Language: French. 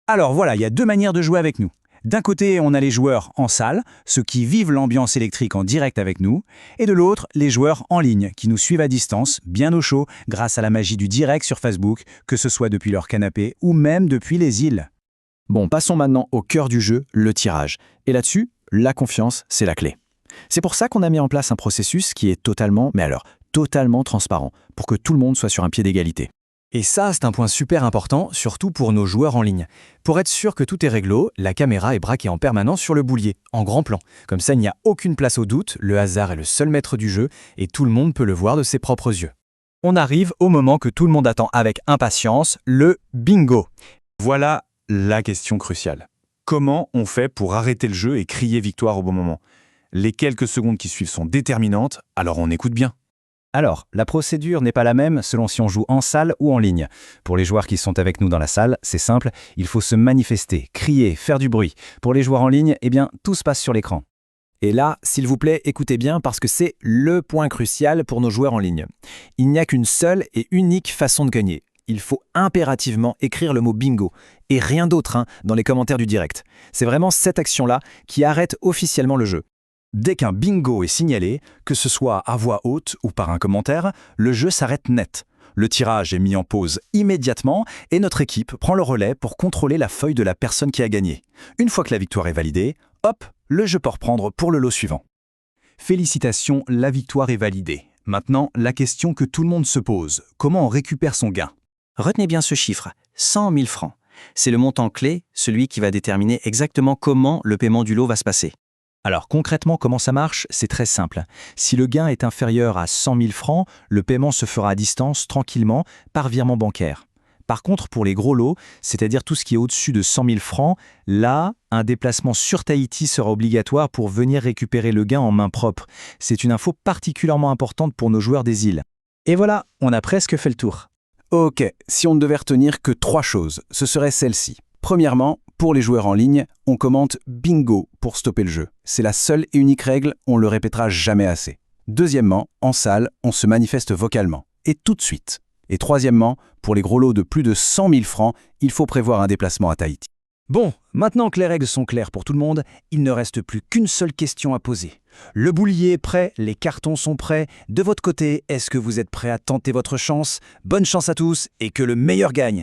Alors voilà, il y a deux manières de jouer avec nous. D'un côté, on a les joueurs en salle, ceux qui vivent l'ambiance électrique en direct avec nous, et de l'autre, les joueurs en ligne, qui nous suivent à distance, bien au chaud, grâce à la magie du direct sur Facebook, que ce soit depuis leur canapé ou même depuis les îles. Bon, passons maintenant au cœur du jeu, le tirage. Et là-dessus, la confiance, c'est la clé. C'est pour ça qu'on a mis en place un processus qui est totalement, mais alors, totalement transparent, pour que tout le monde soit sur un pied d'égalité. Et ça, c'est un point super important, surtout pour nos joueurs en ligne. Pour être sûr que tout est réglo, la caméra est braquée en permanence sur le boulier, en grand plan. Comme ça, il n'y a aucune place au doute, le hasard est le seul maître du jeu, et tout le monde peut le voir de ses propres yeux. On arrive au moment que tout le monde attend avec impatience, le bingo. Voilà la question cruciale. Comment on fait pour arrêter le jeu et crier victoire au bon moment? Les quelques secondes qui suivent sont déterminantes, alors on écoute bien. Alors, la procédure n'est pas la même selon si on joue en salle ou en ligne. Pour les joueurs qui sont avec nous dans la salle, c'est simple, il faut se manifester, crier, faire du bruit. Pour les joueurs en ligne, eh bien, tout se passe sur l'écran. Et là, s'il vous plaît, écoutez bien parce que c'est le point crucial pour nos joueurs en ligne. Il n'y a qu'une seule et unique façon de gagner. Il faut impérativement écrire le mot bingo et rien d'autre dans les commentaires du direct. C'est vraiment cette action-là qui arrête officiellement le jeu. Dès qu'un bingo est signalé, que ce soit à voix haute ou par un commentaire, le jeu s'arrête net. Le tirage est mis en pause immédiatement et notre équipe prend le relais pour contrôler la feuille de la personne qui a gagné. Une fois que la victoire est validée, hop, le jeu peut reprendre pour le lot suivant. Félicitations, la victoire est validée. Maintenant, la question que tout le monde se pose, comment on récupère son gain? Retenez bien ce chiffre, 100 000 francs. C'est le montant clé, celui qui va déterminer exactement comment le paiement du lot va se passer. Alors concrètement, comment ça marche? C'est très simple. Si le gain est inférieur à 100 000 francs, le paiement se fera à distance, tranquillement, par virement bancaire. Par contre, pour les gros lots, c'est-à-dire tout ce qui est au-dessus de 100 000 francs, là, un déplacement sur Tahiti sera obligatoire pour venir récupérer le gain en main propre. C'est une info particulièrement importante pour nos joueurs des îles. Et voilà, on a presque fait le tour. Ok, si on ne devait retenir que 3 choses, ce serait celle-ci. Premièrement, pour les joueurs en ligne, on commente bingo pour stopper le jeu. C'est la seule et unique règle, on le répétera jamais assez. Deuxièmement, en salle, on se manifeste vocalement, et tout de suite. Et troisièmement, pour les gros lots de plus de 100 000 francs, il faut prévoir un déplacement à Tahiti. Bon, maintenant que les règles sont claires pour tout le monde, il ne reste plus qu'une seule question à poser. Le boulier est prêt, les cartons sont prêts. De votre côté, est-ce que vous êtes prêts à tenter votre chance? Bonne chance à tous et que le meilleur gagne!